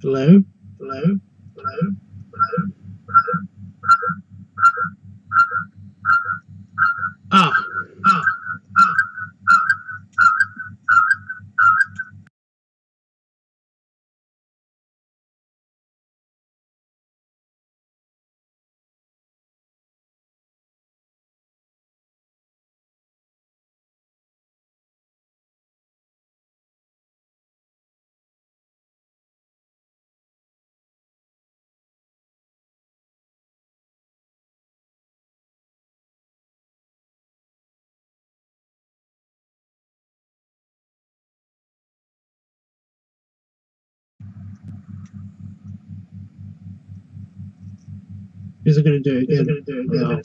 Hello? Hello? Hello? Ah, ah. Is it going to do it again?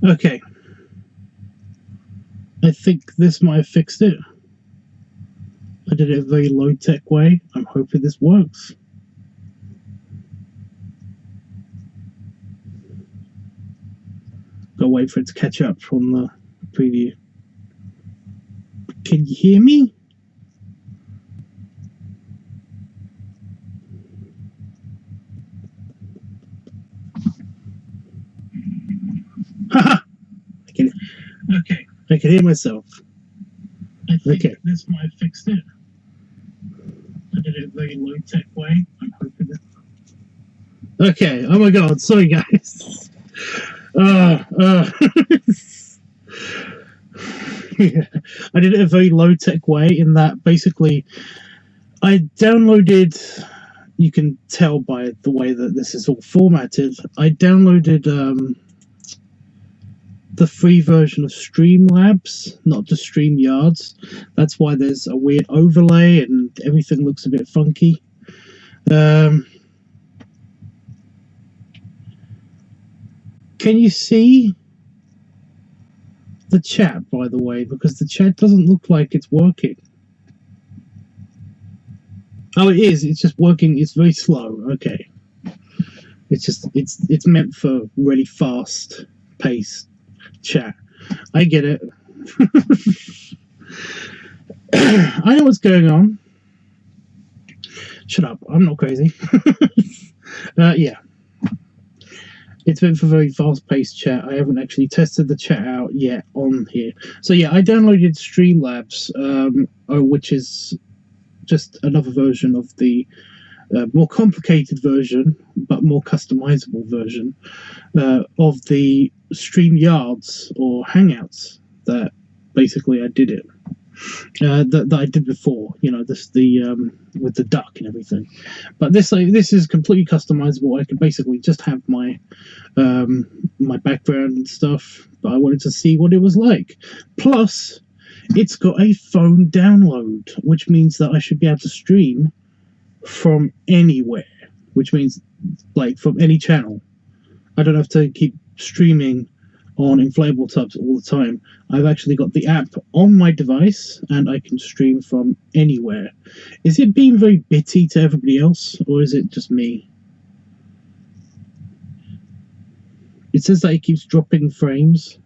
Okay. I think this might have fixed it. I did it a very low-tech way. I'm hoping this works. Gotta wait for it to catch up from the preview. Can you hear me? Haha! Okay. I can hear myself. I think this might have fixed it. I did it a very low-tech way. I'm hoping it. Okay. Oh my god. Sorry, guys. Yeah. I did it a very low-tech way in that basically I downloaded. You can tell by the way that this is all formatted. I downloaded the free version of Streamlabs, not the StreamYards. That's why there's a weird overlay and everything looks a bit funky. Can you see the chat, by the way? Because the chat doesn't look like it's working. Oh, it is. It's just working. It's very slow. Okay. It's just it's meant for really fast paced chat. I get it. I know what's going on. Shut up. I'm not crazy. Yeah. It's meant for very fast-paced chat. I haven't actually tested the chat out yet on here. So yeah, I downloaded Streamlabs, which is just another version of the more complicated version, but more customizable version of the StreamYards or Hangouts that basically I did it. That I did before, you know, this with the duck and everything. But this is completely customizable. I can basically just have my my background and stuff. But I wanted to see what it was like. Plus, it's got a phone download, which means that I should be able to stream from anywhere. Which means like from any channel. I don't have to keep streaming on Inflatable Tubs all the time. I've actually got the app on my device and I can stream from anywhere. Is it being very bitty to everybody else, or is it just me? It says that it keeps dropping frames.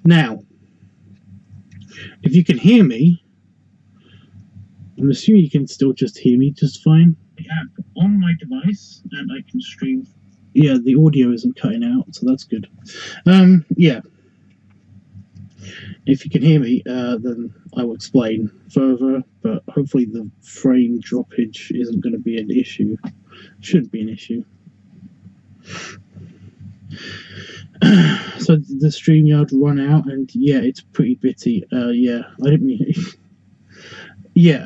Now, if you can hear me, I'm assuming you can still just hear me just fine. The app on my device and I can stream. Yeah, the audio isn't cutting out, so that's good. Yeah. If you can hear me, then I will explain further, but hopefully the frame droppage isn't going to be an issue. Shouldn't be an issue. So the StreamYard run out, and yeah, it's pretty bitty. Yeah, I didn't mean. Yeah,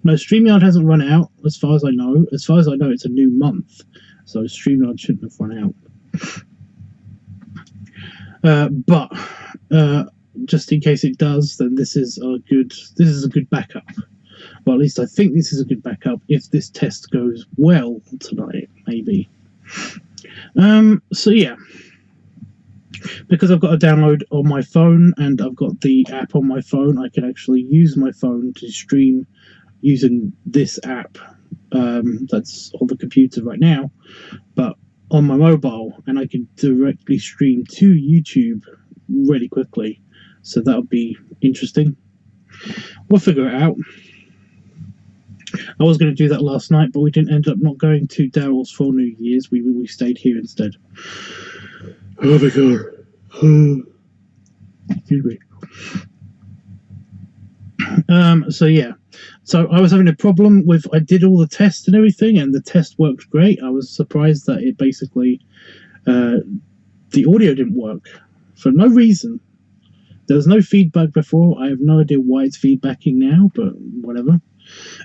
no, StreamYard hasn't run out, as far as I know. As far as I know, it's a new month, so StreamYard shouldn't have run out. But just in case it does, then this is a good backup. Well, at least I think this is a good backup if this test goes well tonight, maybe. So yeah, because I've got a download on my phone and I've got the app on my phone, I can actually use my phone to stream using this app that's on the computer right now, but on my mobile, and I can directly stream to YouTube really quickly. So that'll be interesting. We'll figure it out. I was going to do that last night, but we didn't end up not going to Daryl's for New Year's. We stayed here instead. Oh my god. Excuse me. So yeah. So I was having a problem with, I did all the tests and everything, and the test worked great. I was surprised that it basically, the audio didn't work for no reason. There was no feedback before. I have no idea why it's feedbacking now, but whatever.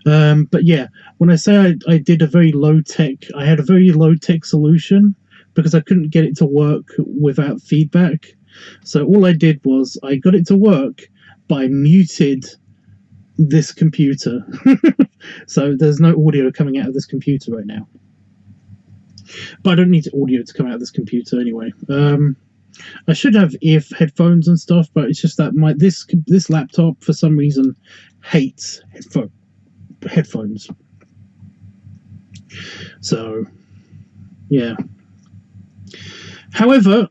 But yeah, when I say I did a very low-tech, I had a very low-tech solution because I couldn't get it to work without feedback. So all I did was I got it to work, but I muted this computer. So there's no audio coming out of this computer right now. But I don't need audio to come out of this computer anyway. I should have headphones and stuff, but it's just that this laptop for some reason hates headphones. So yeah. However,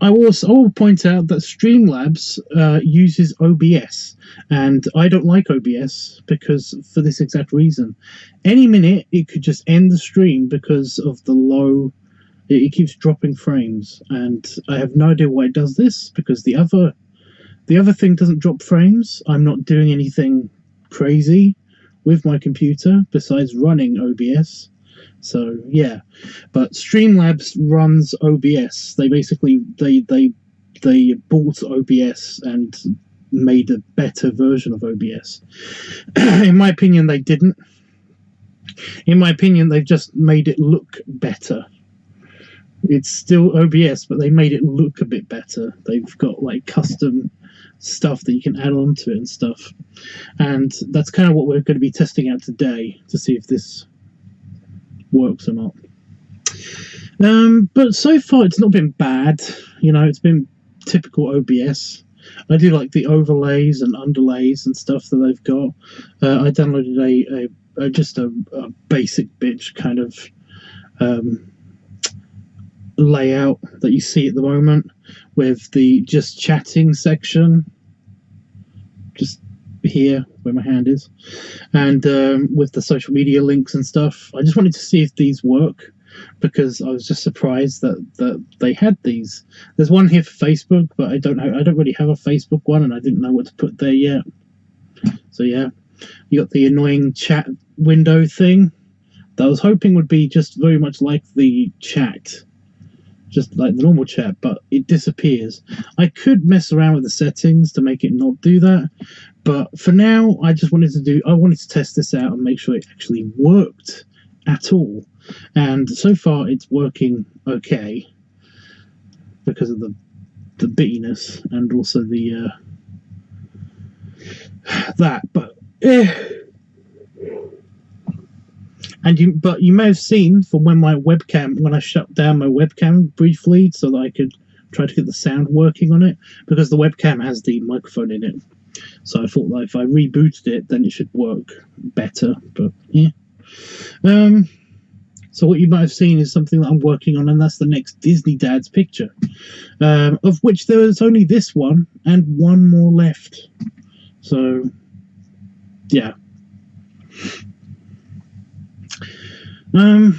I will point out that Streamlabs uses OBS, and I don't like OBS because for this exact reason. Any minute it could just end the stream because of the low. It keeps dropping frames, and I have no idea why it does this because the other thing doesn't drop frames. I'm not doing anything crazy with my computer besides running OBS. So yeah, but Streamlabs runs OBS. They basically they bought OBS and made a better version of OBS. In my opinion, they didn't. In my opinion, they've just made it look better. It's still OBS, but they made it look a bit better. They've got like custom stuff that you can add on to it and stuff. And that's kind of what we're going to be testing out today to see if this works or not. But so far it's not been bad. You know, it's been typical OBS. I do like the overlays and underlays and stuff that they've got. I downloaded just a basic bitch kind of layout that you see at the moment with the just chatting section just here where my hand is, and with the social media links and stuff. I just wanted to see if these work because I was just surprised that they had these. There's one here for Facebook, but I don't really have a Facebook one, and I didn't know what to put there yet. So yeah, you got the annoying chat window thing that I was hoping would be just very much like the chat, just like the normal chat, but it disappears. I could mess around with the settings to make it not do that, but for now, I wanted to test this out and make sure it actually worked at all. And so far, it's working okay because of the bittiness and also the that. But but you may have seen from when I shut down my webcam briefly so that I could try to get the sound working on it, because the webcam has the microphone in it. So I thought that if I rebooted it, then it should work better. But yeah. So what you might have seen is something that I'm working on, and that's the next Disney Dads picture, of which there is only this one and one more left. So yeah. And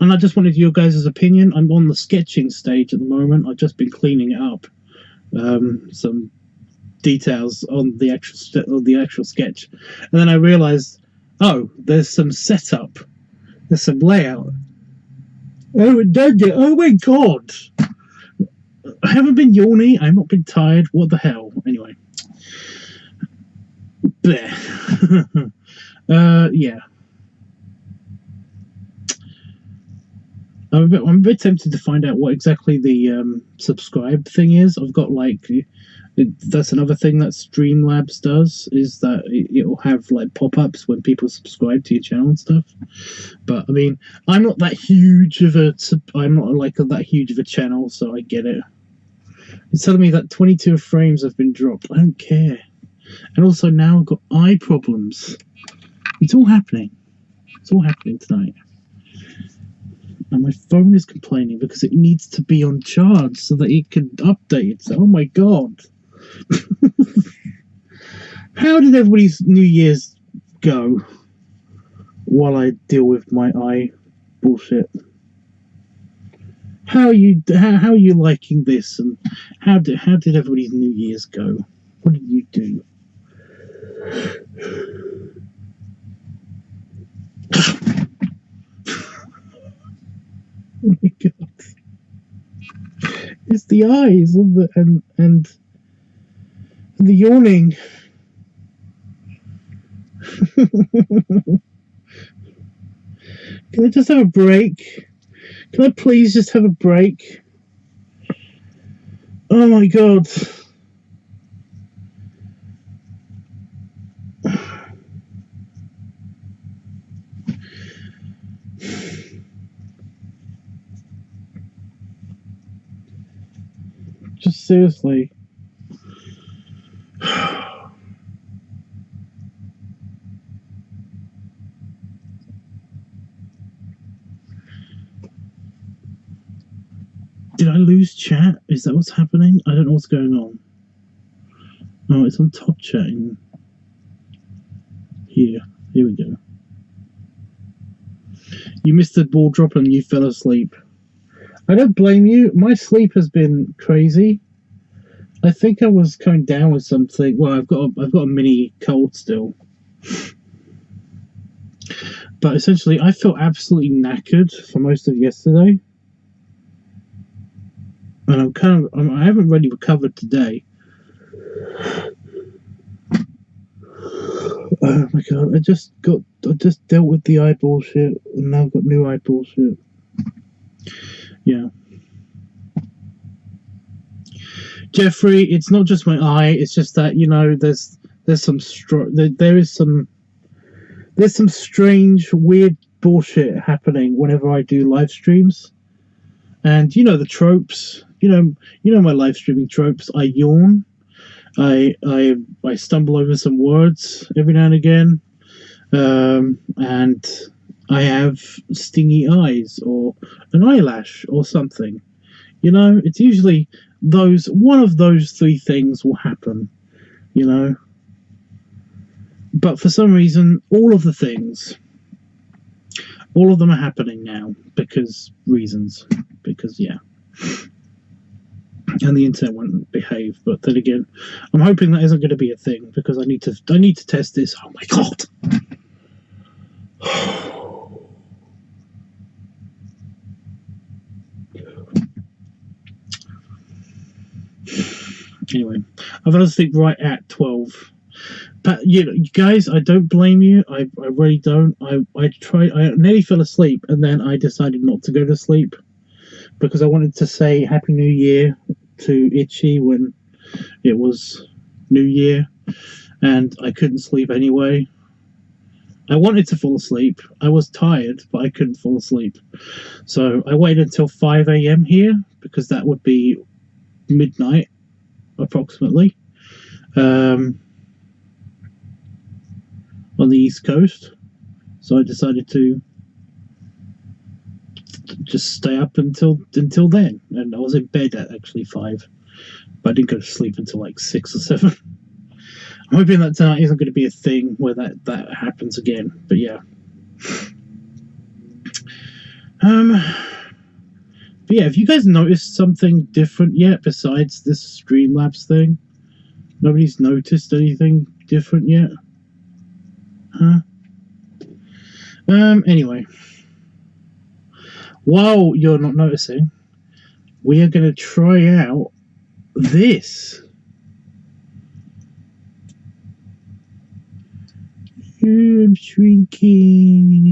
I just wanted your guys' opinion. I'm on the sketching stage at the moment. I've just been cleaning it up, some details on the actual sketch, and then I realized, oh, there's some setup, there's some layout. Oh, oh my god! I haven't been yawning. I've not been tired. What the hell? Anyway, yeah. I'm a bit tempted to find out what exactly the subscribe thing is. I've got that's another thing that Streamlabs does, is that it'll have like pop-ups when people subscribe to your channel and stuff. But I mean, I'm not that huge of a channel, so I get it. It's telling me that 22 frames have been dropped. I don't care. And also now I've got eye problems. It's all happening. It's all happening tonight. And my phone is complaining because it needs to be on charge so that it can update. Oh my god. How did everybody's New Year's go while I deal with my eye bullshit? How are you liking this, and how did everybody's New Year's go? What did you do? Oh my god! It's the eyes and the yawning. Can I just have a break? Can I please just have a break? Oh my god! Just seriously. Did I lose chat? Is that what's happening? I don't know what's going on. Oh, it's on top chatting. Here we go. You missed the ball drop and you fell asleep. I don't blame you. My sleep has been crazy. I think I was coming down with something. Well, I've got a mini cold still. But essentially, I felt absolutely knackered for most of yesterday. And I haven't really recovered today. Oh my god, I just dealt with the eye bullshit, and now I've got new eye bullshit. Yeah. Jeffrey, it's not just my eye, it's just that, you know, there's some strange, weird bullshit happening whenever I do live streams. And you know the tropes. You know my live streaming tropes. I yawn. I stumble over some words every now and again, and I have stingy eyes or an eyelash or something. You know, it's usually one of those three things will happen. You know, but for some reason, all of them are happening now because yeah. And the internet won't behave, but then again, I'm hoping that isn't going to be a thing because I need to test this. Oh my god! Anyway, I fell asleep right at 12. But you guys, I don't blame you. I really don't. I nearly fell asleep, and then I decided not to go to sleep because I wanted to say Happy New Year to Itchy when it was New Year, and I couldn't sleep anyway. I wanted to fall asleep. I was tired, but I couldn't fall asleep. So I waited until 5 a.m. here because that would be midnight, approximately, on the East Coast. So I decided to just stay up until then, and I was in bed at actually 5, but I didn't go to sleep until like 6 or 7. I'm hoping that tonight isn't going to be a thing where that happens again, but yeah. But yeah, have you guys noticed something different yet besides this Streamlabs thing? Nobody's noticed anything different yet? Huh? Anyway. While you're not noticing, we are going to try out this. I'm shrinking.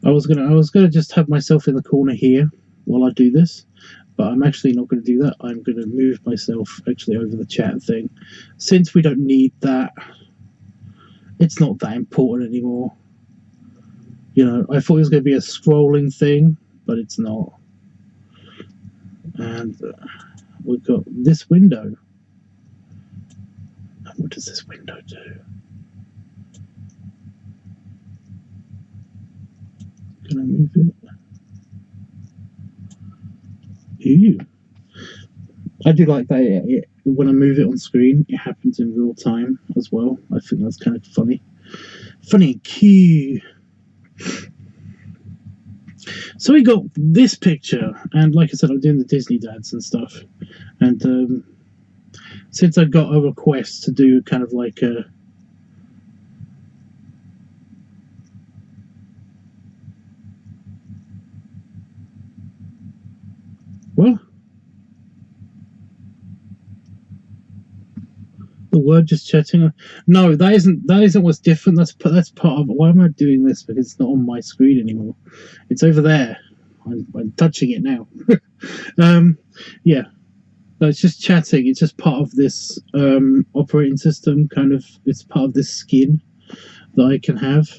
I was gonna just have myself in the corner here while I do this, but I'm actually not going to do that. I'm going to move myself actually over the chat thing, since we don't need that. It's not that important anymore. You know, I thought it was going to be a scrolling thing, but it's not. And we've got this window. What does this window do? Can I move it? Ooh. I do like that. When I move it on screen, it happens in real time as well. I think that's kind of funny. Funny and cute. So we got this picture, and like I said, I'm doing the Disney dads and stuff. And since I got a request to do kind of like a what? The word just chatting? No, that isn't what's different. That's part of it. Why am I doing this? Because it's not on my screen anymore. It's over there. I'm touching it now. Yeah. No, it's just chatting. It's just part of this operating system. Kind of, it's part of this skin that I can have.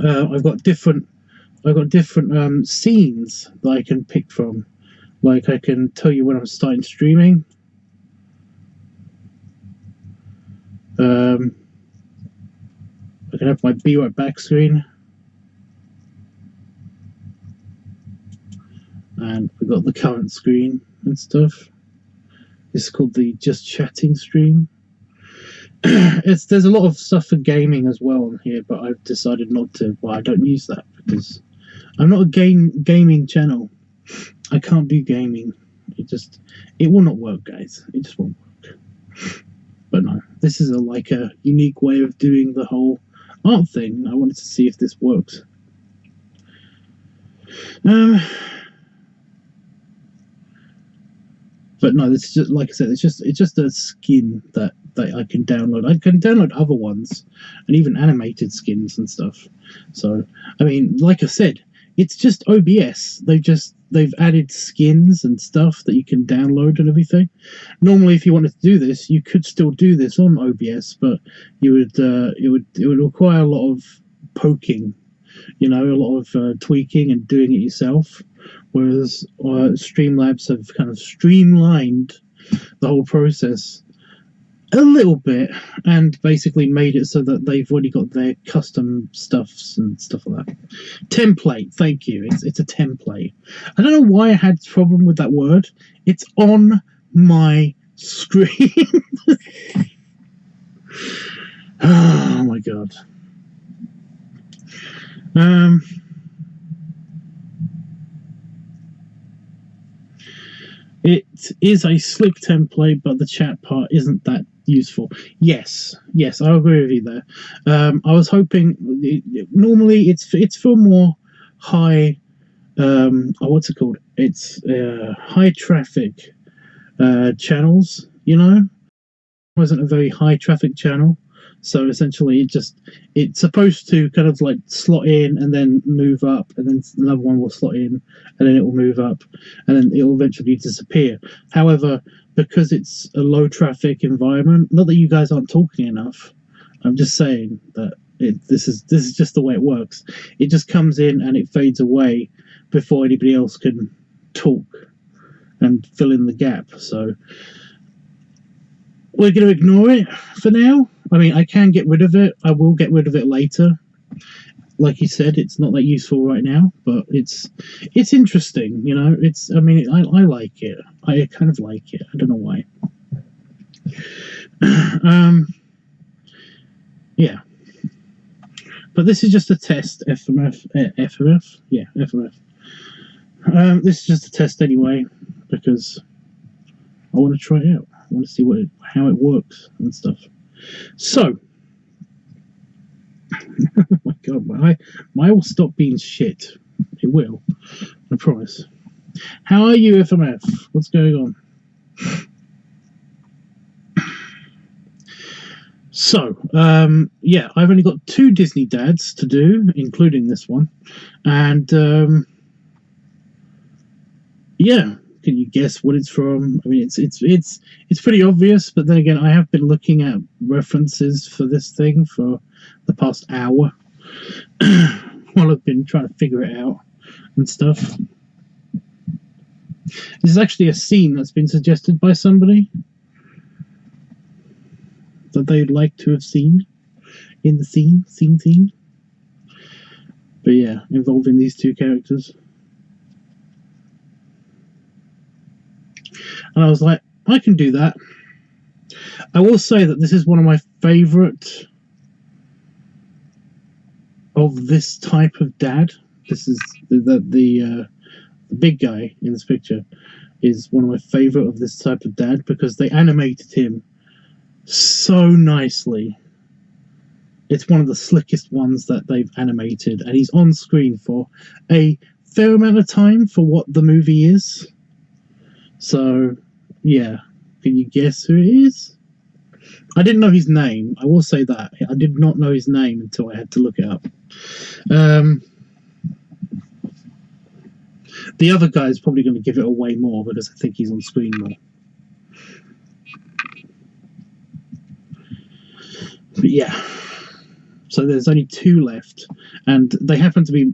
I've got different I've got different scenes that I can pick from. Like I can tell you when I'm starting streaming. I can have my Be Right Back screen. And we've got the current screen and stuff. This is called the Just Chatting stream. There's a lot of stuff for gaming as well on here, but I've decided not to. Well, I don't use that because I'm not a gaming channel. I can't do gaming. It will not work, guys. It just won't work. But no, this is like a unique way of doing the whole art thing. I wanted to see if this works. But no, it's just like I said. It's just a skin that I can download. I can download other ones, and even animated skins and stuff. So I mean, like I said, it's just OBS. They've added skins and stuff that you can download and everything. Normally, if you wanted to do this, you could still do this on OBS, but it would require a lot of poking, a lot of tweaking and doing it yourself. Whereas Streamlabs have kind of streamlined the whole process a little bit and basically made it so that they've already got their custom stuffs and stuff like that. Template, thank you. It's a template. I don't know why I had a problem with that word. It's on my screen. Oh my god. It is a slick template, but the chat part isn't that useful. Yes, I agree with you there. I was hoping normally it's for more high what's it called? It's high traffic channels. It wasn't a very high traffic channel, so essentially it's supposed to kind of like slot in and then move up, and then another one will slot in and then it will move up and then it will eventually disappear. However, because it's a low traffic environment, not that you guys aren't talking enough, I'm just saying that this is just the way it works. It just comes in and it fades away before anybody else can talk and fill in the gap. So we're going to ignore it for now. I mean, I can get rid of it. I will get rid of it later. Like you said, it's not that useful right now, but it's interesting. I like it. I kind of like it. I don't know why. Yeah. But this is just a test. FMF? Yeah, FMF. This is just a test anyway, because I want to try it out. I want to see how it works and stuff. So, oh my god, my will stop being shit. It will, I promise. How are you, FMF? What's going on? So, yeah, I've only got 2 Disney dads to do, including this one, and yeah. Can you guess what it's from? I mean, it's pretty obvious, but then again, I have been looking at references for this thing for the past hour while I've been trying to figure it out and stuff. This is actually a scene that's been suggested by somebody that they'd like to have seen in the scene. But yeah, involving these 2 characters. And I was like, I can do that. I will say that this is one of my favorite of this type of dad. This is the big guy in this picture is one of my favorite of this type of dad because they animated him so nicely. It's one of the slickest ones that they've animated, and he's on screen for a fair amount of time for what the movie is. So, yeah. Can you guess who it is? I didn't know his name. I will say that. I did not know his name until I had to look it up. The other guy is probably going to give it away more because I think he's on screen more. But yeah. So there's only 2 left, and they happen to be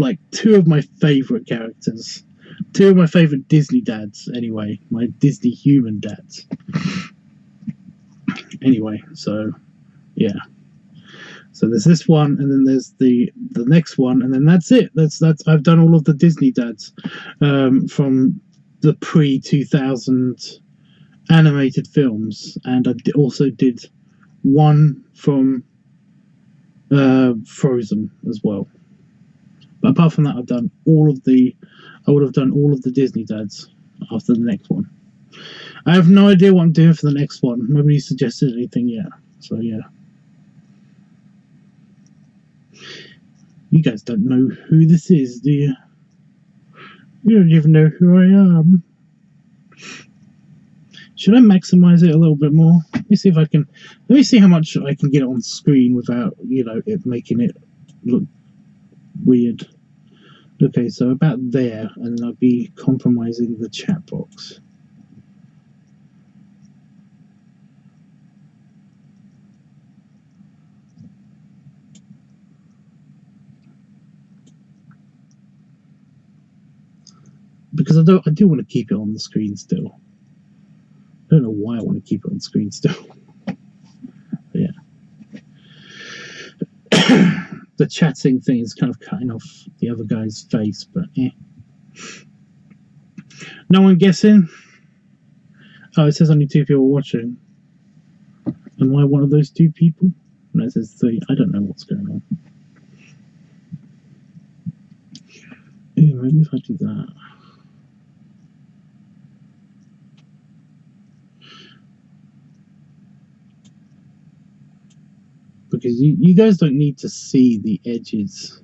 like 2 of my favorite characters, 2 of my favorite Disney dads. Anyway, my Disney human dads. Anyway, so yeah. So there's this one, and then there's the next one, and then that's it. That's I've done all of the Disney dads from the pre-2000 animated films, and I also did one from Frozen as well. But apart from that, I would have done all of the Disney dads after the next one. I have no idea what I'm doing for the next one. Nobody suggested anything yet, so yeah. You guys don't know who this is, do you? You don't even know who I am. Should I maximize it a little bit more? Let me see if I can. Let me see how much I can get on screen without, it making it look weird. Okay, so about there, and then I'll be compromising the chat box. Because I do want to keep it on the screen still. I don't know why I want to keep it on screen still. But yeah. The chatting thing is kind of cutting off the other guy's face, but yeah. No one guessing? Oh, it says only 2 people watching. Am I one of those 2 people? No, it says 3. I don't know what's going on. Ooh, maybe if I do that. Because you guys don't need to see the edges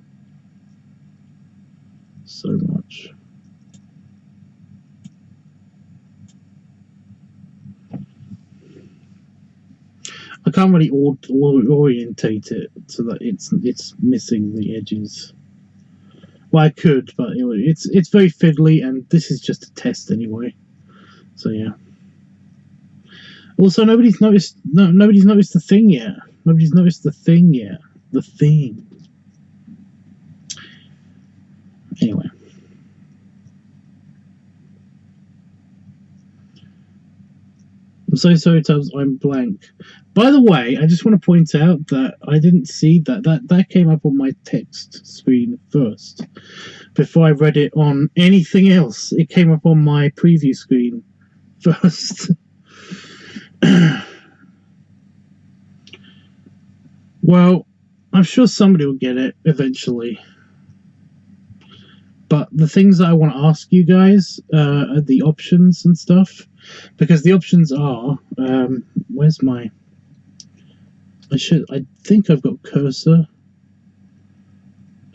so much. I can't really orientate it so that it's missing the edges. Well, I could, but it's very fiddly, and this is just a test anyway. So yeah. Also, nobody's noticed the thing yet. Nobody's noticed the thing yet. The thing. Anyway. I'm so sorry, Tubbs, I'm blank. By the way, I just want to point out that I didn't see that came up on my text screen first. Before I read it on anything else, it came up on my preview screen first. Well, I'm sure somebody will get it eventually. But the things that I want to ask you guys are the options and stuff. Because the options are... where's my... I think I've got cursor.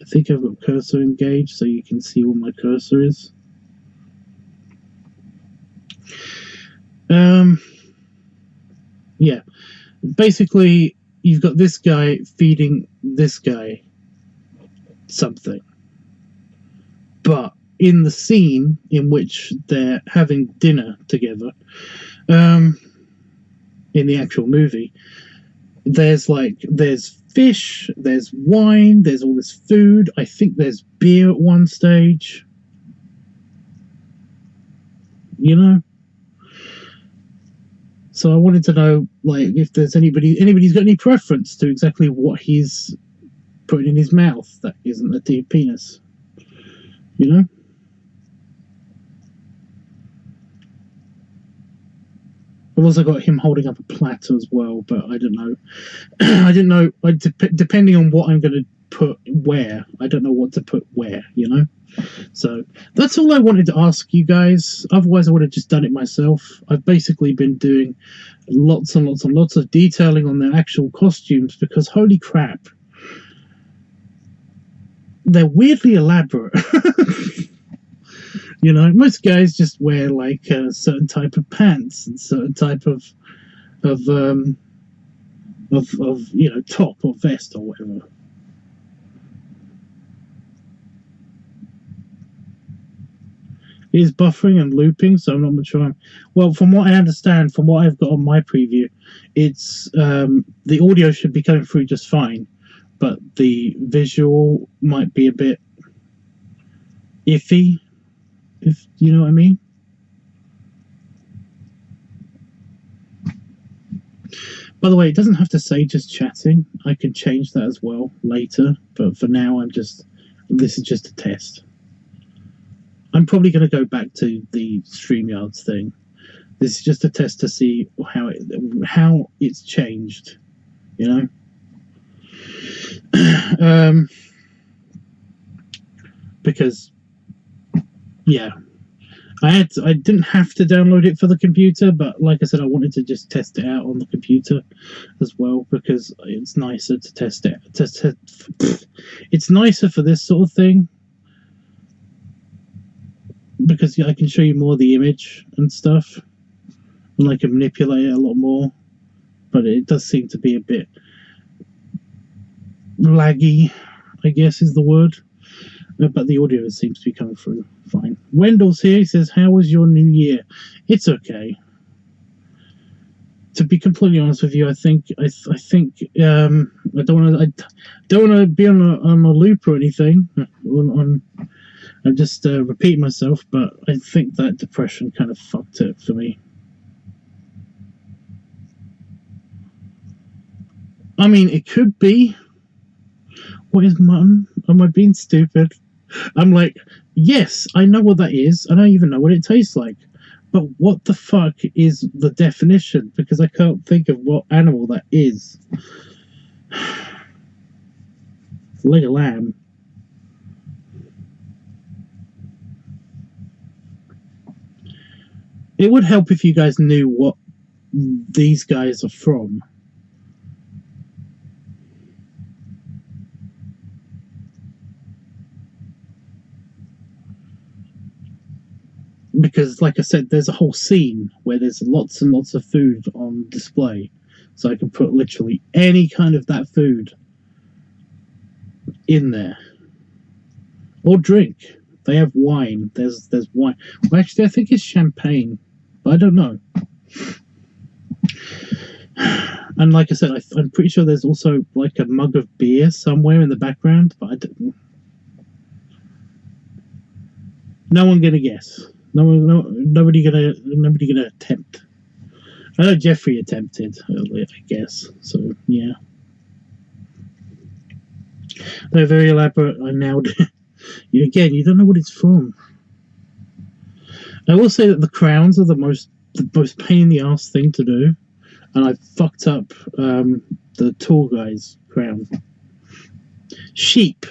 I think I've got cursor engaged so you can see where my cursor is. Yeah. Basically... You've got this guy feeding this guy something. But in the scene in which they're having dinner together, in the actual movie, there's fish, there's wine, there's all this food. I think there's beer at one stage. So I wanted to know, if there's anybody's got any preference to exactly what he's putting in his mouth that isn't a deep penis. I've also got him holding up a platter as well, but I don't know. I didn't know, depending on what I'm going to put where, I don't know what to put where, So that's all I wanted to ask you guys. Otherwise, I would have just done it myself. I've basically been doing lots and lots and lots of detailing on their actual costumes because, holy crap, they're weirdly elaborate. Most guys just wear a certain type of pants and certain type of top or vest or whatever. It is buffering and looping, so I'm not sure. Well, from what I understand, from what I've got on my preview, it's the audio should be coming through just fine, but the visual might be a bit iffy, if you know what I mean. By the way, it doesn't have to say just chatting. I can change that as well later, but for now, this is just a test. I'm probably going to go back to the StreamYards thing. This is just a test to see how it's changed, you know. Because, yeah, I didn't have to download it for the computer, but like I said, I wanted to just test it out on the computer as well, because it's nicer to test it. It's nicer for this sort of thing, because I can show you more of the image and stuff, and I can manipulate it a lot more. But it does seem to be a bit laggy, I guess is the word. But the audio seems to be coming through fine. Wendell's here. He says, "How was your New Year?" It's okay. To be completely honest with you, I think I don't want to be on a loop or anything. I just repeat myself, but I think that depression kind of fucked it for me. I mean, it could be. What is mutton? Am I being stupid? I'm like, yes, I know what that is. I don't even know what it tastes like. But what the fuck is the definition? Because I can't think of what animal that is. Leg of lamb. It would help if you guys knew what these guys are from. Because, like I said, there's a whole scene where there's lots and lots of food on display. So I can put literally any kind of that food in there. Or drink. They have wine. There's wine. Well, actually, I think it's champagne. But I don't know. And like I said, I'm pretty sure there's also like a mug of beer somewhere in the background. But I don't... No one gonna guess. Nobody gonna attempt. I know Jeffrey attempted, I guess. So yeah, they're very elaborate. I nailed it. Again, you don't know what it's from. I will say that the crowns are the most pain in the ass thing to do, and I fucked up the tall guy's crown. Sheep.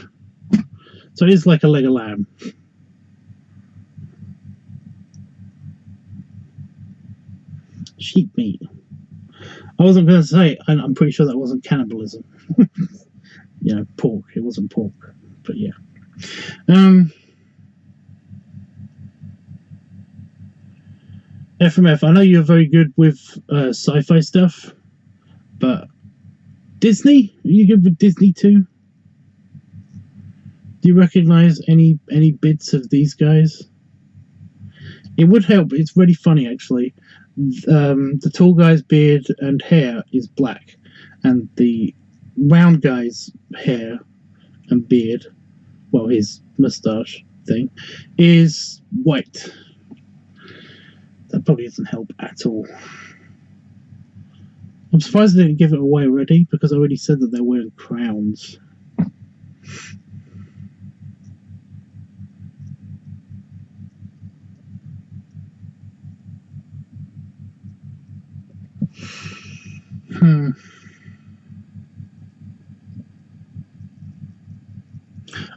So it's like a leg of lamb. Sheep meat. I wasn't going to say, and I'm pretty sure that wasn't cannibalism. You know, pork. It wasn't pork, but yeah. FMF, I know you're very good with sci-fi stuff, but Disney? Are you good with Disney too? Do you recognize any bits of these guys? It would help. It's really funny, actually. The tall guy's beard and hair is black, and the round guy's hair and beard, well, his mustache thing, is white. That probably doesn't help at all. I'm surprised they didn't give it away already, because I already said that they're wearing crowns.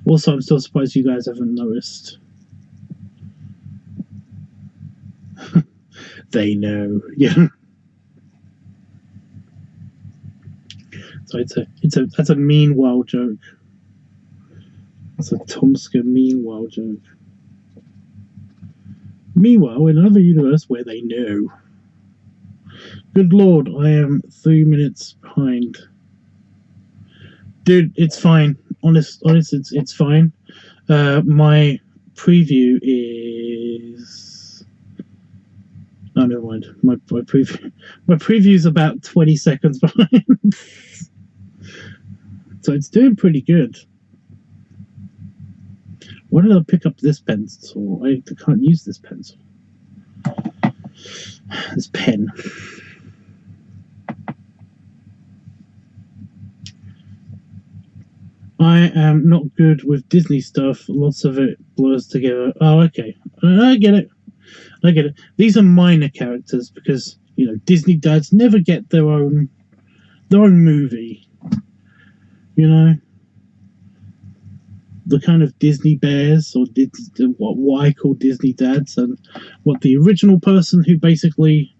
Also, I'm still surprised you guys haven't noticed. They know, yeah. So that's a meanwhile joke. That's a Tomska meanwhile joke. Meanwhile, in another universe where they know. Good lord, I am 3 minutes behind. Dude, it's fine. Honest, it's fine. My preview is... Oh, never mind. My preview's about 20 seconds behind. So it's doing pretty good. Why did I pick up this pencil? I can't use this pencil. This pen. I am not good with Disney stuff. Lots of it blurs together. Oh, okay. I get it. I get it. These are minor characters because, you know, Disney dads never get their own movie. You know? The kind of Disney bears, or what I call Disney dads, and what the original person who basically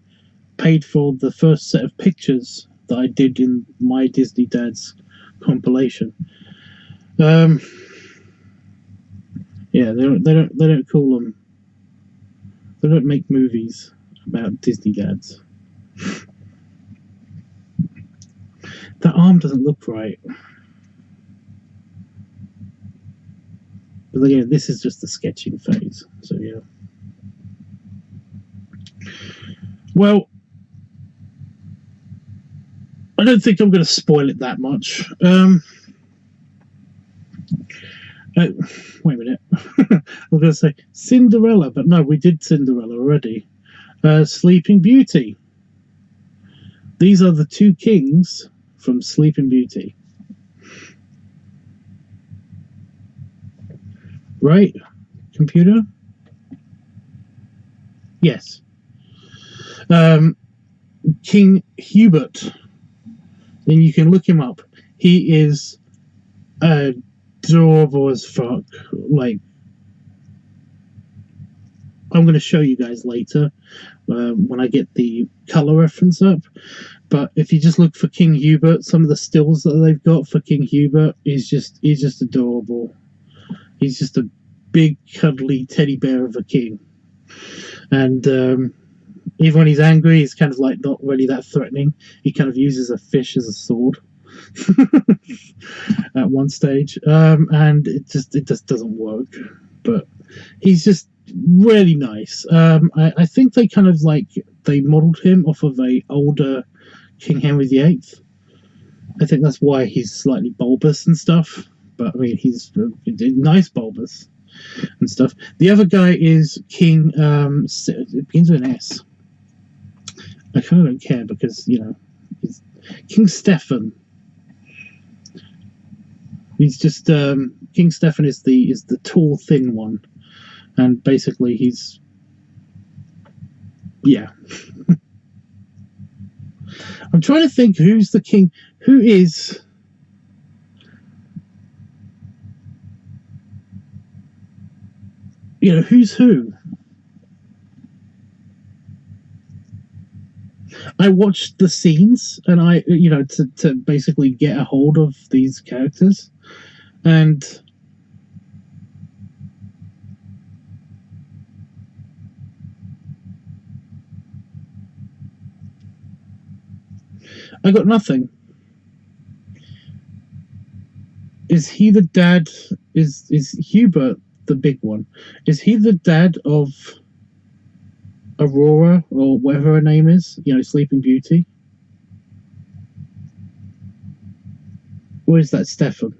paid for the first set of pictures that I did in my Disney dads compilation. Yeah, they don't call them. They don't make movies about Disney dads. That arm doesn't look right. But again, this is just the sketching phase. So yeah. Well, I don't think I'm going to spoil it that much. Wait a minute. I was going to say Cinderella, but no, we did Cinderella already. Sleeping Beauty. These are the two kings from Sleeping Beauty. Right? Computer? Yes. King Hubert. And you can look him up. He is adorable as fuck. Like, I'm going to show you guys later when I get the color reference up. But if you just look for King Hubert, some of the stills that they've got for King Hubert, he's just adorable. He's just a big, cuddly teddy bear of a king. And even when he's angry, he's kind of like not really that threatening. He kind of uses a fish as a sword at one stage. And it just doesn't work. But he's just really nice. I think they kind of like, they modeled him off of a older King Henry VIII. I think that's why he's slightly bulbous and stuff. But I mean, he's nice bulbous and stuff. The other guy is King. It begins with an S. I kind of don't care because, you know, he's King Stefan. He's just King Stefan is the tall, thin one, and basically he's I'm trying to think who's the king. Who is? You know, who's who? I watched the scenes and I, you know, to basically get a hold of these characters. And I got nothing. Is he the dad? Is Hubert the big one? Is he the dad of Aurora or whatever her name is? You know, Sleeping Beauty? Or is that Stefan?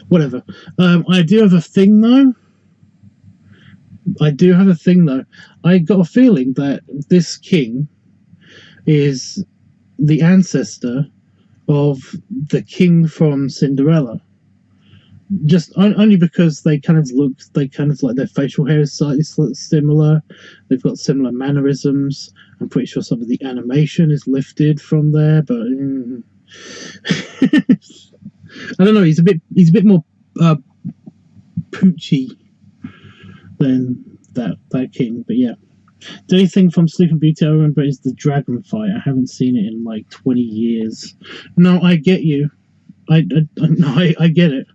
Whatever. I do have a thing though. I got a feeling that this king is the ancestor of the king from Cinderella. Just only because they kind of like their facial hair is slightly similar. They've got similar mannerisms. I'm pretty sure some of the animation is lifted from there, but I don't know. He's a bit more poochy than that king. But yeah, the only thing from Sleeping Beauty I remember is the dragon fight. I haven't seen it in like 20 years. No, I get you. I get it.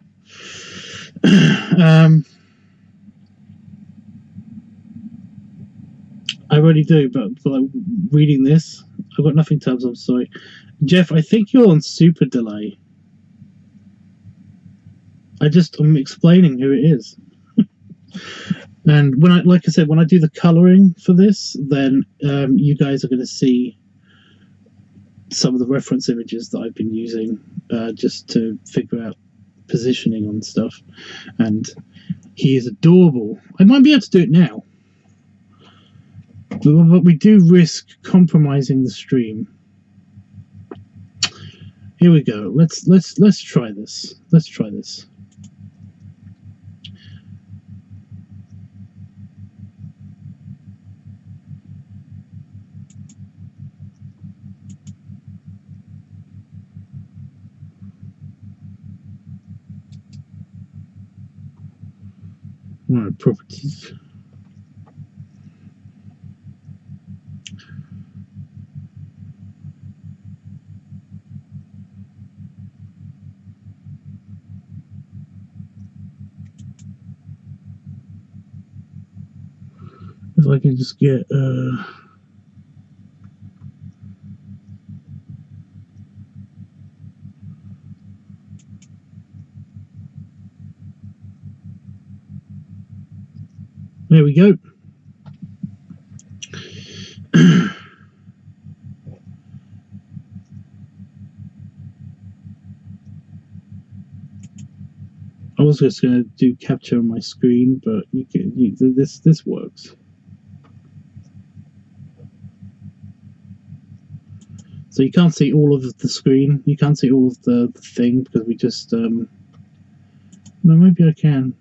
I really do, but for like reading this, I've got nothing tabs. I'm sorry, Jeff. I think you're on super delay. I'm explaining who it is. And when like I said, when I do the coloring for this, then you guys are going to see some of the reference images that I've been using just to figure out positioning on stuff. And he is adorable. I might be able to do it now, but we do risk compromising the stream. Here we go. Let's try this. Let's try this. All right, properties. If I can just get there we go. I was just going to do capture on my screen, but this works. So you can't see all of the screen. You can't see all of the thing because we just no, maybe I can.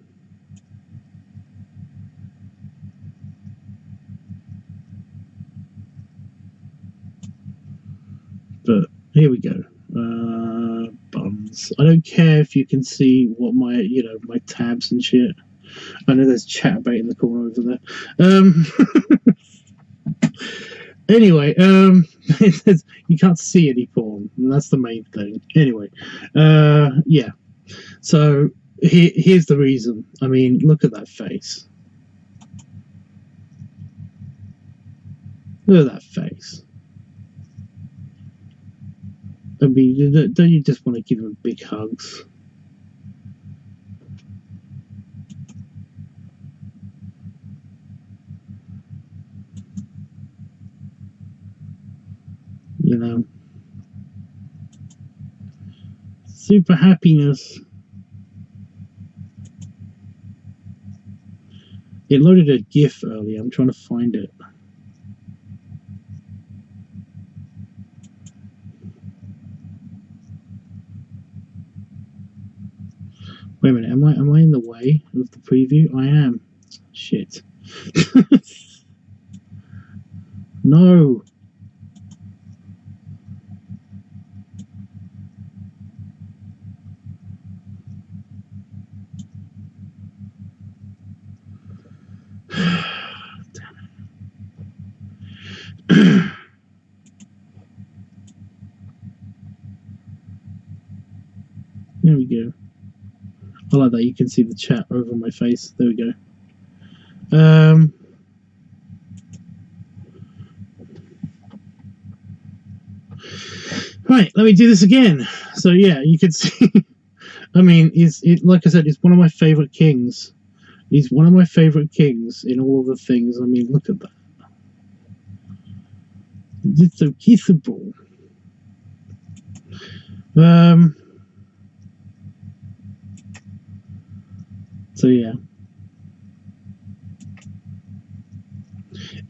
But here we go. Buttons. I don't care if you can see what my my tabs and shit. I know there's chatbait in the corner over there. Anyway, you can't see any porn, and that's the main thing. Anyway, yeah. So here's the reason. I mean, look at that face. Look at that face. I mean, don't you just want to give him big hugs? You know, super happiness. It loaded a GIF earlier. I'm trying to find it. Wait a minute. Am I in the way of the preview? I am. Shit. No. There we go. I like that you can see the chat over my face. There we go. Right, let me do this again. So yeah, you can see. I mean, like I said, it's one of my favorite kings. He's one of my favorite kings in all of the things. I mean, look at that. It's so kissable. So yeah.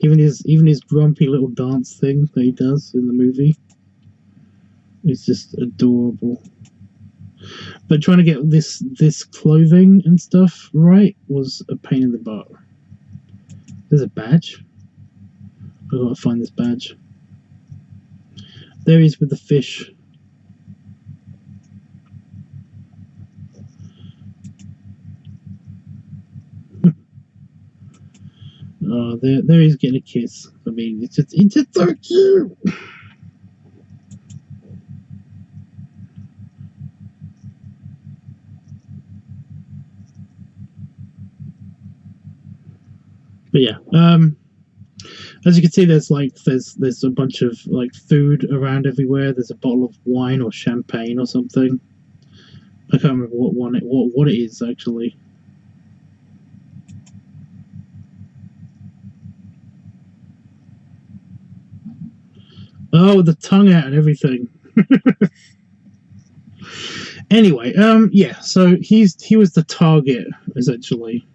Even his grumpy little dance thing that he does in the movie is just adorable. But trying to get this clothing and stuff right was a pain in the butt. There's a badge. I've got to find this badge. There he is with the fish. Oh, there he's getting a kiss. I mean, it's just so cute. But yeah, as you can see, there's a bunch of like food around everywhere. There's a bottle of wine or champagne or something. I can't remember what it is actually. Oh, the tongue out and everything. Anyway, yeah. So he was the target essentially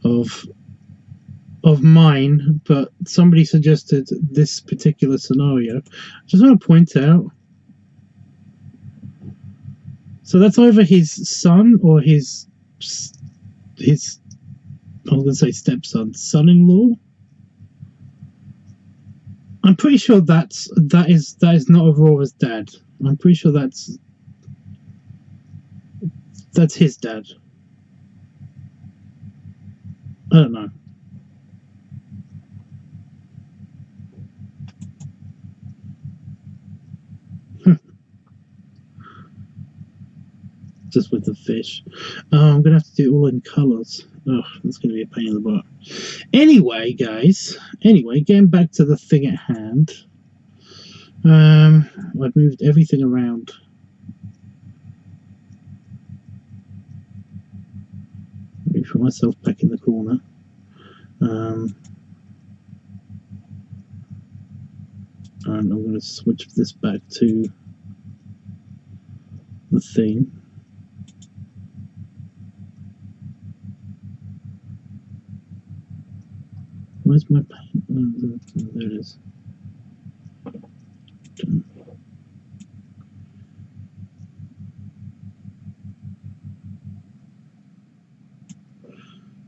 of mine, but somebody suggested this particular scenario. I just want to point out. So that's either his son or his I was going to say stepson, son-in-law. I'm pretty sure that is not Aurora's dad. I'm pretty sure that's his dad. I don't know. Just with the fish. I'm gonna have to do it all in colors. Oh, that's gonna be a pain in the butt. Anyway, guys. Anyway, getting back to the thing at hand. I've moved everything around. Let me put myself back in the corner. And I'm going to switch this back to the thing. Where's my paint? Oh, there it is. Done.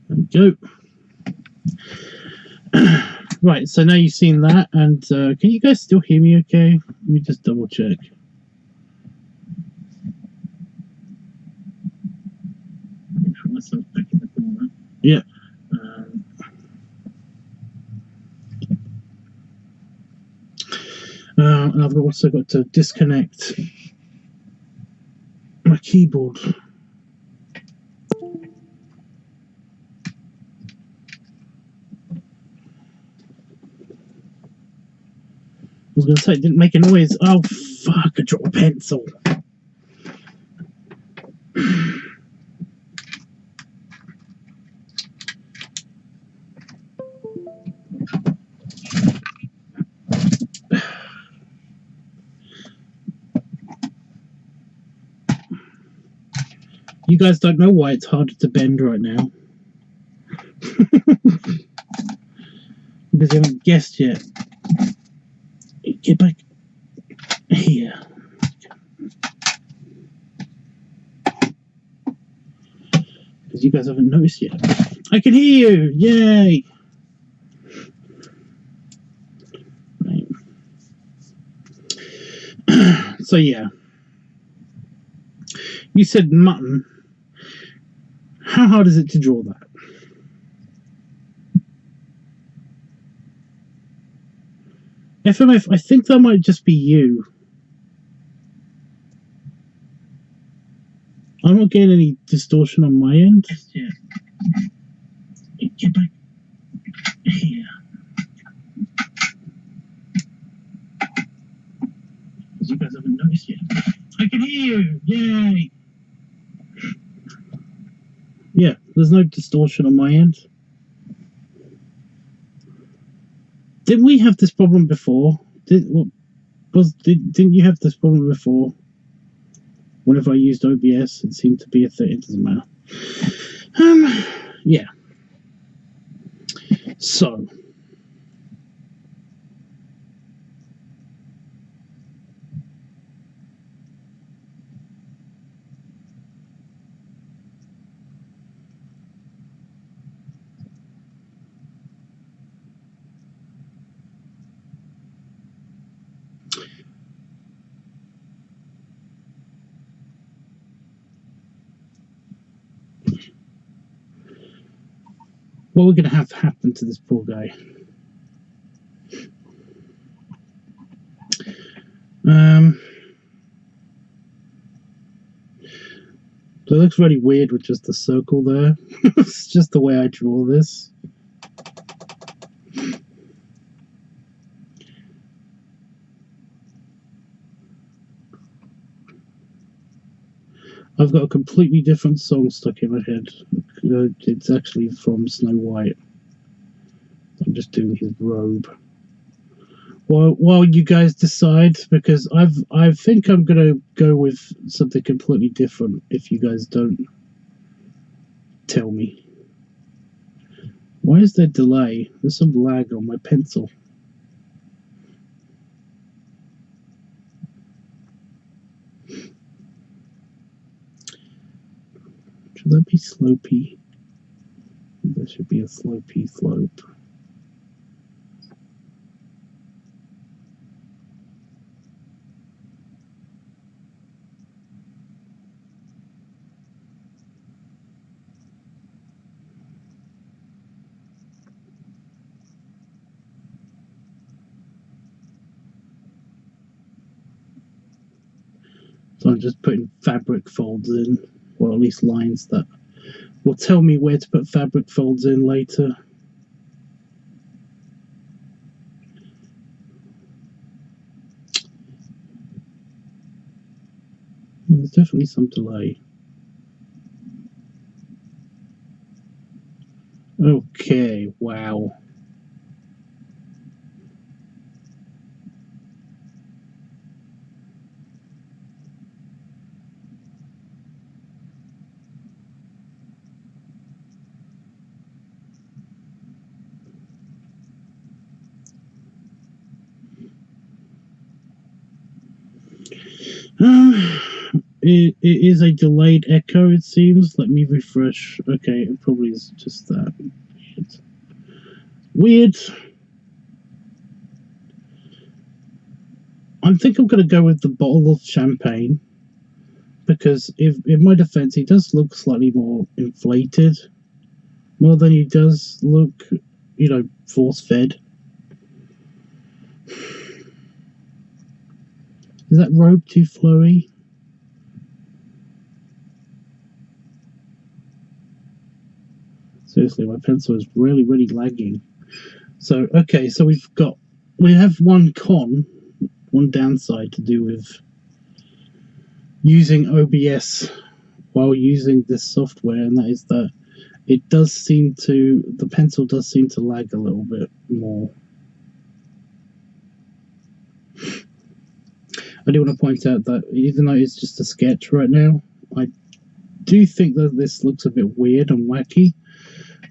There we go. Right, so now you've seen that, and can you guys still hear me okay? Let me just double check. Put myself back in the corner. Yeah. And I've also got to disconnect my keyboard. I was going to say it didn't make a noise. Oh, fuck, I dropped a pencil. You guys don't know why it's harder to bend right now. Because you haven't guessed yet. Get back here. Because you guys haven't noticed yet. I can hear you! Yay! Right. So yeah. You said mutton. How hard is it to draw that? FMF, I think that might just be you. I'm not getting any distortion on my end. Yeah. Get back here. Because you guys haven't noticed yet. I can hear you! Yay! Yeah, there's no distortion on my end. Didn't we have this problem before? Didn't you have this problem before? Whenever I used OBS, it seemed to be a thing. It doesn't matter. Yeah. So. What we're going to have happen to this poor guy. So it looks really weird with just the circle there. It's just the way I draw this. I've got a completely different song stuck in my head. It's actually from Snow White. I'm just doing his robe. while you guys decide, because I think I'm gonna go with something completely different if you guys don't tell me. Why is there delay? There's some lag on my pencil. Should that be slopey? There should be a slopey slope. So I'm just putting fabric folds in, or at least lines that will tell me where to put fabric folds in later. There's definitely some delay. Okay, wow. It is a delayed echo, it seems. Let me refresh. Okay, it probably is just that. Weird. I think I'm going to go with the bottle of champagne, because if in my defense, he does look slightly more inflated, more than he does look, you know, force-fed. Is that robe too flowy? Seriously, my pencil is really, really lagging. So, okay, so we have one downside to do with using OBS while using this software, and that is that the pencil does seem to lag a little bit more. I do want to point out that even though it's just a sketch right now, I do think that this looks a bit weird and wacky,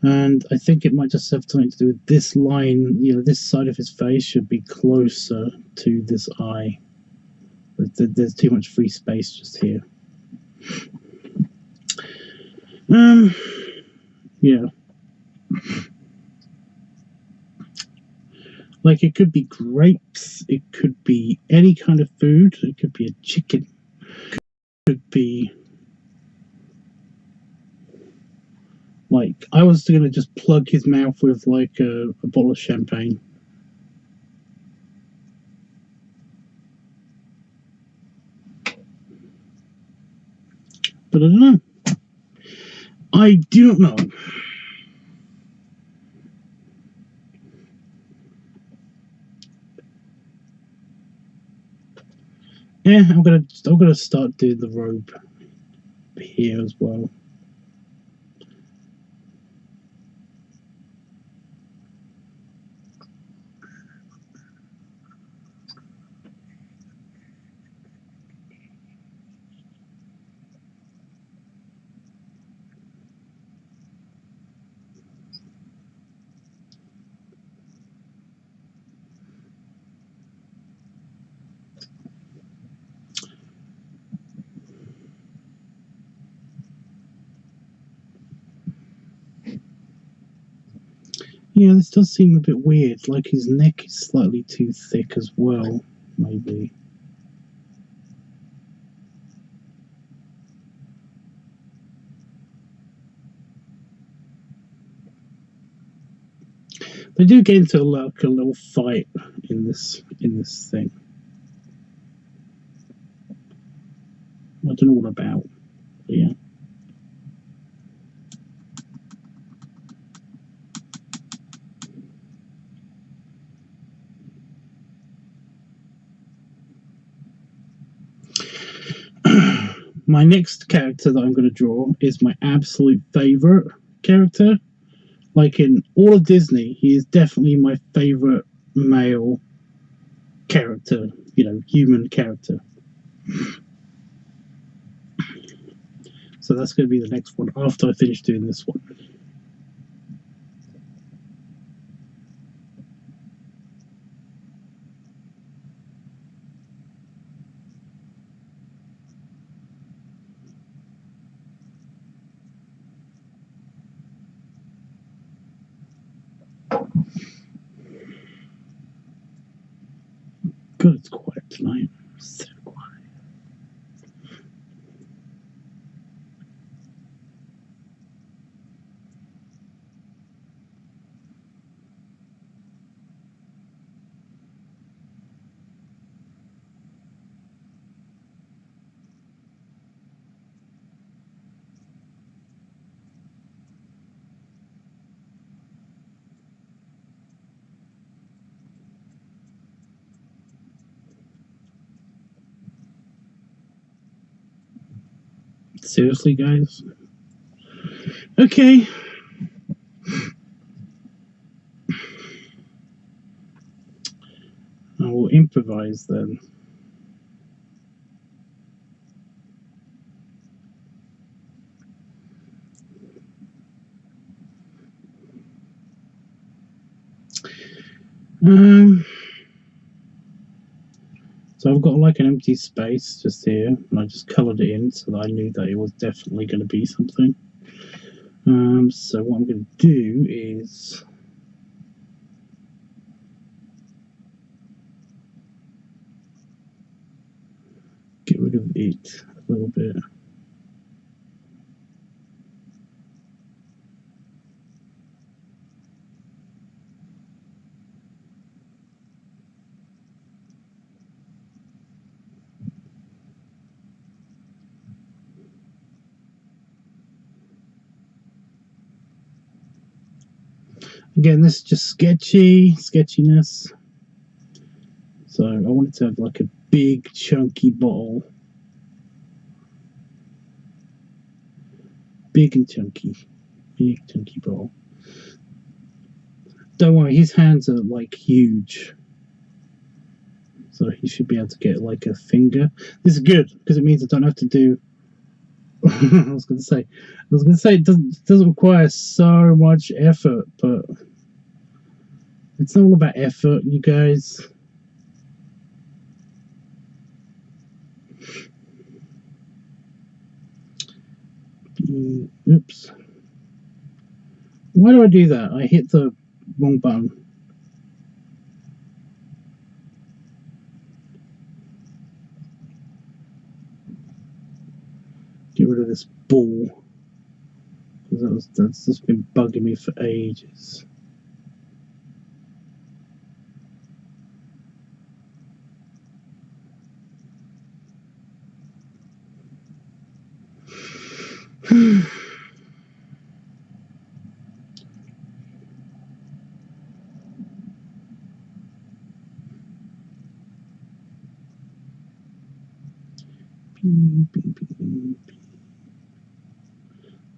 and I think it might just have something to do with this line. You know, this side of his face should be closer to this eye. There's too much free space just here. Yeah. Like, it could be grapes, it could be any kind of food, it could be a chicken, it could be, like, I was going to just plug his mouth with, like, a bottle of champagne. But I don't know. I do not know. Yeah, I'm gonna start doing the robe here as well. Yeah, this does seem a bit weird, like his neck is slightly too thick as well, maybe. They do get into like a little fight in this thing. I don't know what about, but yeah. My next character that I'm going to draw is my absolute favorite character. Like, in all of Disney, he is definitely my favorite male character, you know, human character. So that's going to be the next one after I finish doing this one. God, it's quiet tonight. So quiet. Seriously, guys? Okay. I will improvise then. So I've got like an empty space just here, and I just coloured it in so that I knew that it was definitely going to be something. So what I'm going to do is get rid of it a little bit. Again, this is just sketchiness. So I wanted to have like a big chunky bottle. Big chunky bottle. Don't worry, his hands are like huge. So he should be able to get like a finger. This is good because it means I don't have to do I was going to say it doesn't require so much effort, but it's not all about effort, you guys. Oops. Why do I do that? I hit the wrong button. Get rid of this ball. Because that's just been bugging me for ages.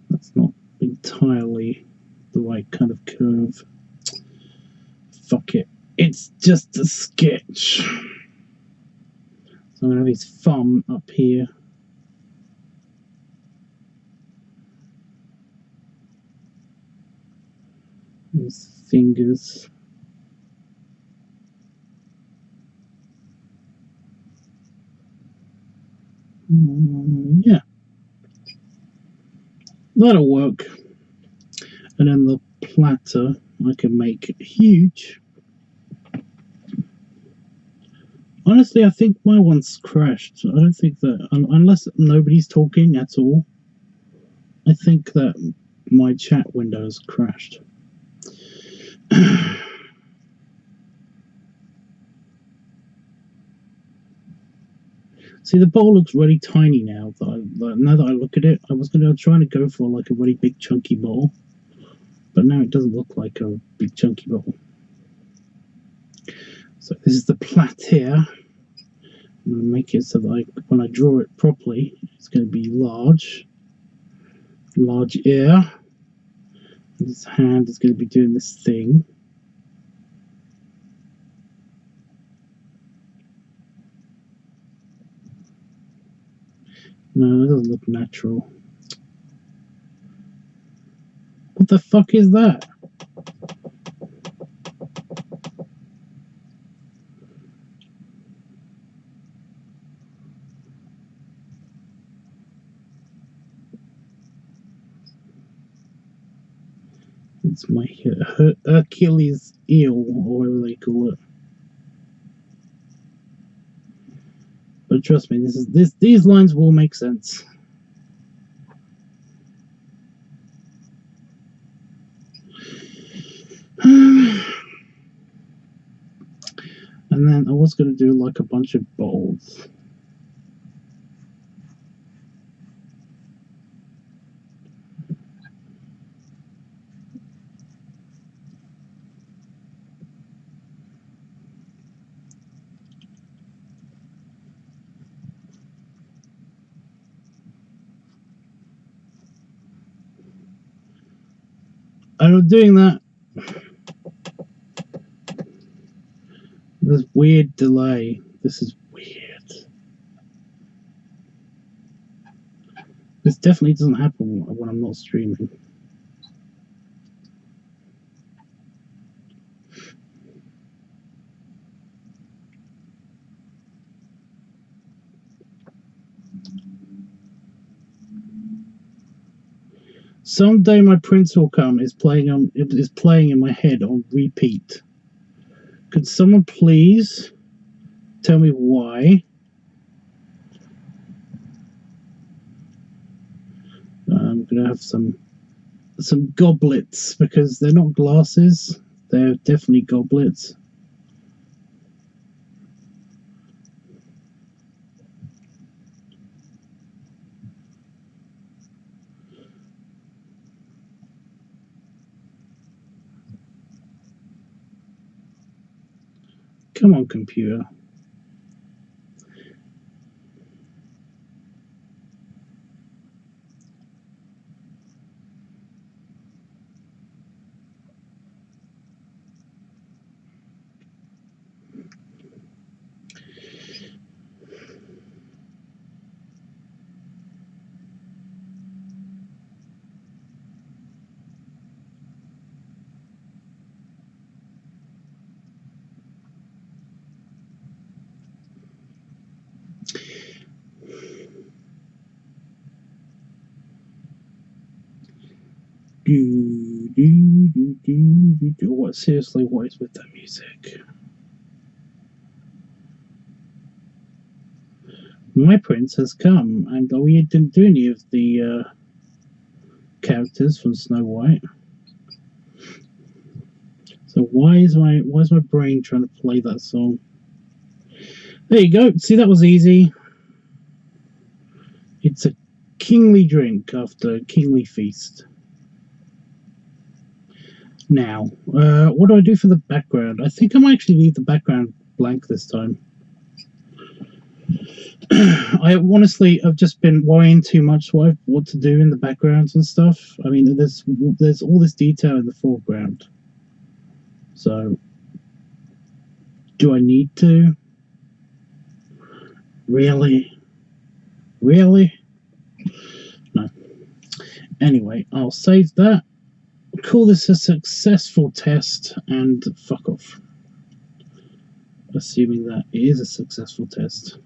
That's not entirely the right kind of curve. Fuck it. It's just a sketch. So I'm going to have his thumb up here. His fingers. Yeah. That'll work. And then the platter I can make huge. Honestly, I think my one's crashed. I don't think that, unless nobody's talking at all, I think that my chat window has crashed. See, the bowl looks really tiny now. Now that I look at it, I was trying to go for like a really big chunky bowl, but now it doesn't look like a big chunky bowl. So this is the plait here. I'm going to make it so that when I draw it properly, it's going to be large ear. And this hand is going to be doing this thing. No, that doesn't look natural. What the fuck is that? It's my Achilles heel, or whatever they call it. But trust me, these lines will make sense. And then I was going to do like a bunch of bolds. I'm doing that. This weird delay. This is weird. This definitely doesn't happen when I'm not streaming. Someday my prince will come is playing in my head on repeat. Could someone please tell me why? I'm gonna have some goblets, because they're not glasses. They're definitely goblets. Come on, computer. What, seriously, what is with that music? My prince has come, and we didn't do any of the characters from Snow White. So why is my brain trying to play that song? There you go. See, that was easy. It's a kingly drink after a kingly feast. Now, what do I do for the background? I think I might actually leave the background blank this time. I honestly have just been worrying too much what to do in the backgrounds and stuff. I mean, there's all this detail in the foreground. So, do I need to? Really? Really? No. Anyway, I'll save that. Call this a successful test and fuck off. Assuming that it is a successful test.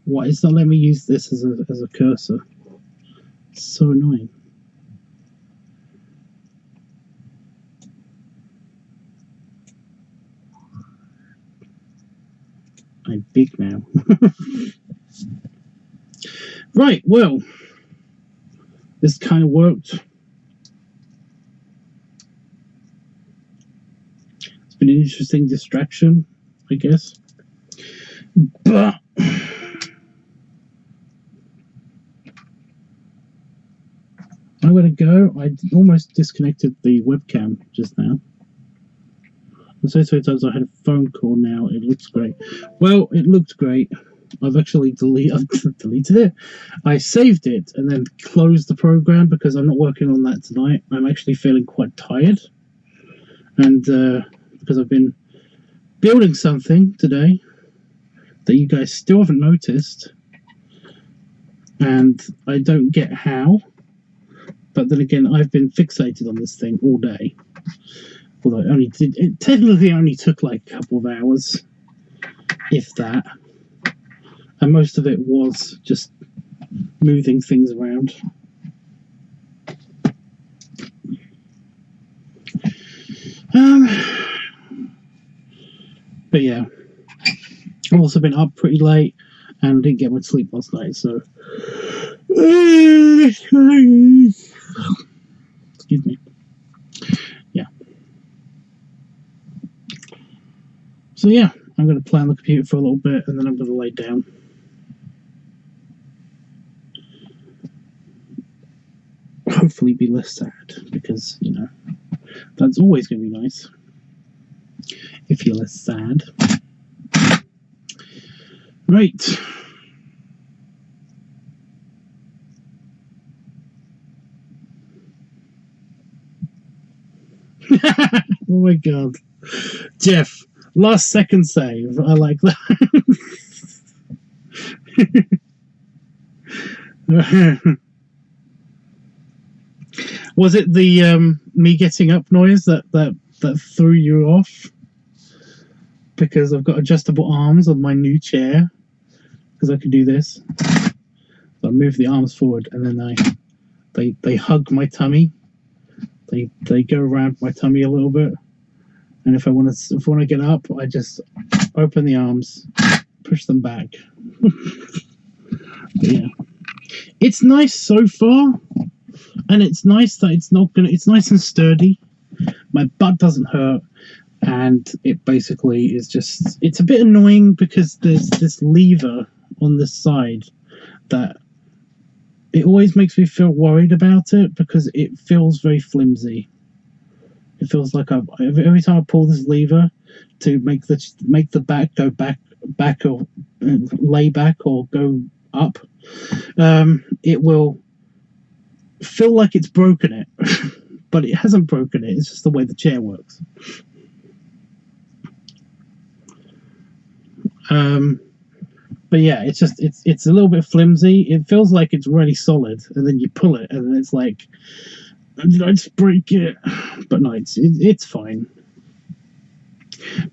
Why is not letting me use this as a cursor? It's so annoying. I'm big now. Right, well, this kind of worked. It's been an interesting distraction, I guess. But I'm going to go. I almost disconnected the webcam just now. I'm so times I had a phone call now. It looks great. Well, it looked great. I've actually deleted it. I saved it and then closed the program because I'm not working on that tonight. I'm actually feeling quite tired, and because I've been building something today that you guys still haven't noticed, and I don't get how. But then again, I've been fixated on this thing all day. Although it technically only took like a couple of hours, if that. And most of it was just moving things around. But yeah, I've also been up pretty late and didn't get much sleep last night, so excuse me. Yeah. So yeah, I'm going to play on the computer for a little bit and then I'm going to lay down. Hopefully be less sad, because, you know, that's always going to be nice if you're less sad. Right. Oh my god. Jeff, last second save. I like that. Was it the me getting up noise that threw you off? Because I've got adjustable arms on my new chair, because I can do this. So I move the arms forward, and then they hug my tummy. They go around my tummy a little bit, and if I want to get up, I just open the arms, push them back. But yeah, it's nice so far, and it's nice that it's nice and sturdy. My butt doesn't hurt, and it basically is just, it's a bit annoying because there's this lever on this side that it always makes me feel worried about it, because it feels very flimsy. It feels like every time I pull this lever to make the back go back or lay back or go up, it will feel like it's broken it. But it hasn't broken it. It's just the way the chair works. But yeah, it's a little bit flimsy. It feels like it's really solid, and then you pull it, and then it's like, did I just break it? But no, it's fine.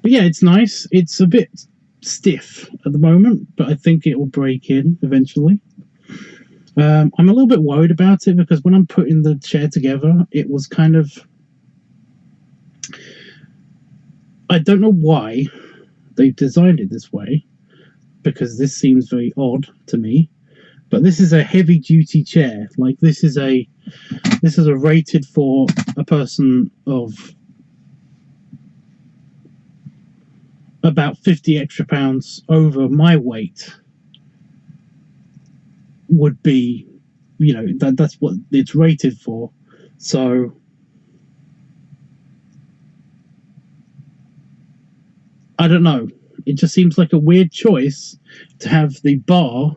But yeah, it's nice. It's a bit stiff at the moment, but I think it will break in eventually. I'm a little bit worried about it, because when I'm putting the chair together, it was kind of, I don't know why they've designed it this way, because this seems very odd to me. But this is a heavy duty chair. Like, this is a rated for a person of about 50 extra pounds over my weight would be, you know, that's what it's rated for. So I don't know. It just seems like a weird choice to have the bar,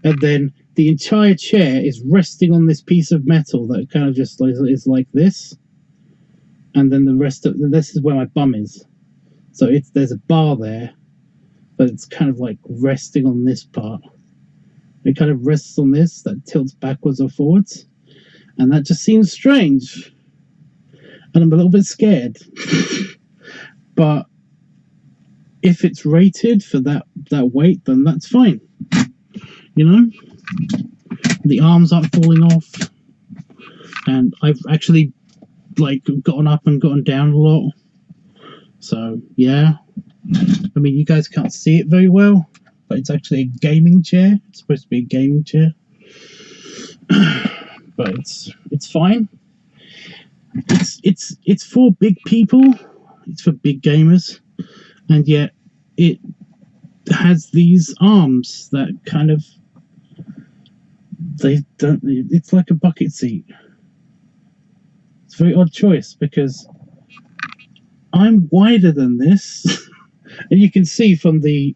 and then the entire chair is resting on this piece of metal that kind of just is like this, and then the rest of this is where my bum is. So there's a bar there, but it's kind of like resting on this part. It kind of rests on this that tilts backwards or forwards, and that just seems strange, and I'm a little bit scared. But if it's rated for that weight, then that's fine. You know, the arms aren't falling off, and I've actually like gotten up and gotten down a lot. So yeah, I mean, you guys can't see it very well, but it's actually a gaming chair. It's supposed to be a gaming chair, but it's fine. It's for big people. It's for big gamers. And yet it has these arms that kind of, they don't, it's like a bucket seat. It's a very odd choice, because I'm wider than this. And you can see from the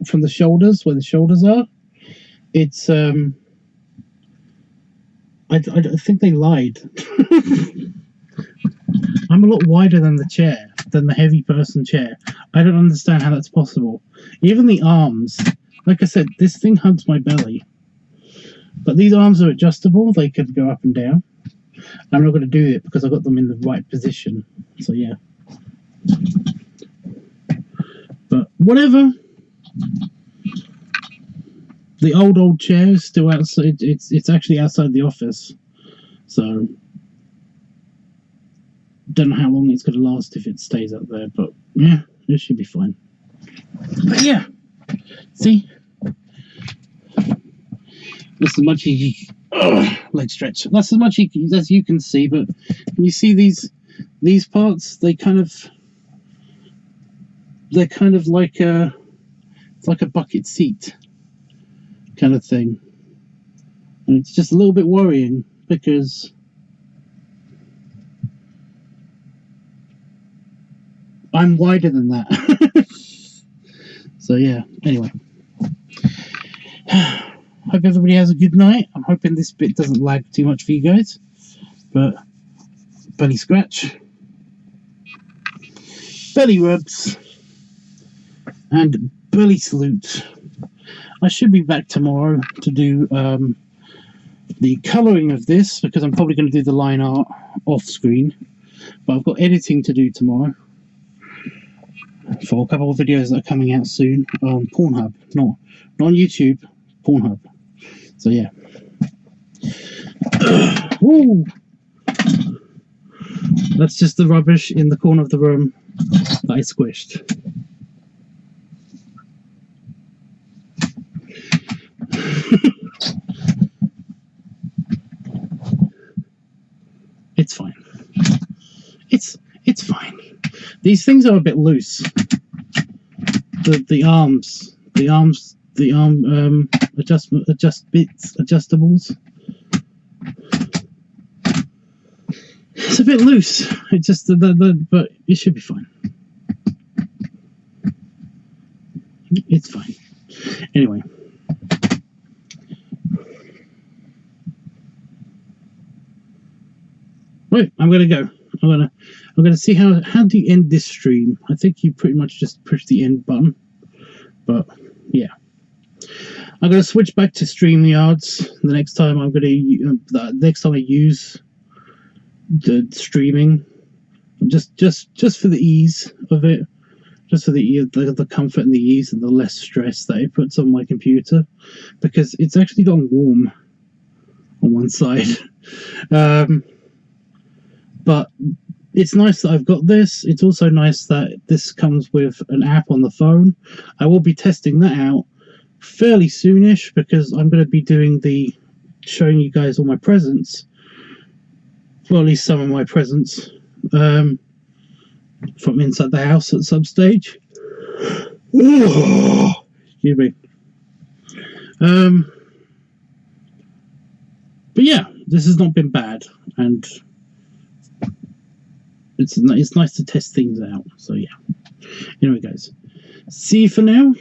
from the shoulders, where the shoulders are, it's I think they lied. I'm a lot wider than the chair, than the heavy person chair. I don't understand how that's possible. Even the arms, like I said, this thing hugs my belly. But these arms are adjustable. They could go up and down. I'm not going to do it because I've got them in the right position. So, yeah. But whatever. The old chair is still outside. It's actually outside the office. So, don't know how long it's going to last if it stays up there. But, yeah, it should be fine. But, yeah. See? That's as much leg stretch. That's as much as you can see, but you see these parts, they're kind of like it's like a bucket seat kind of thing. And it's just a little bit worrying because I'm wider than that. So yeah, anyway. Hope everybody has a good night. I'm hoping this bit doesn't lag too much for you guys. But belly scratch, belly rubs, and belly salute. I should be back tomorrow to do the colouring of this because I'm probably going to do the line art off screen. But I've got editing to do tomorrow for a couple of videos that are coming out soon on Pornhub. Not on YouTube, Pornhub. So yeah. Woo! That's just the rubbish in the corner of the room that I squished. It's fine. It's fine. These things are a bit loose. The arm adjustables. It's a bit loose. It's just but it should be fine. It's fine. Anyway. Right, I'm gonna go. I'm gonna see how do you end this stream. I think you pretty much just push the end button. But yeah. I'm going to switch back to StreamYards the next time I use the streaming, just for the ease of it, just for the comfort and the ease and the less stress that it puts on my computer, because it's actually gone warm on one side. But it's nice that I've got this. It's also nice that this comes with an app on the phone. I will be testing that out fairly soonish because I'm going to be showing you guys all my presents. Well, at least some of my presents from inside the house at some stage. Excuse me. But yeah, this has not been bad, and it's nice to test things out. So yeah. Anyway, guys, see you for now.